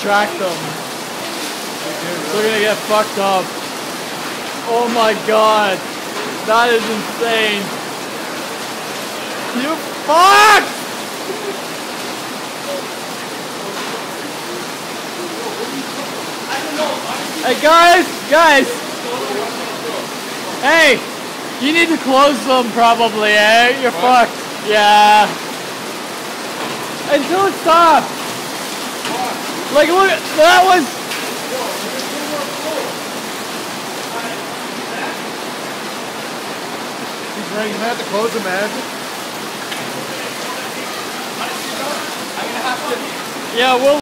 track them. They're gonna get fucked up. Oh my god. That is insane. You fuck! Hey guys! Hey! You need to close them probably, eh? You're fucked. Yeah. Until it stops. Like look, that was... He's right, you're gonna have to close them, man. Yeah, we'll...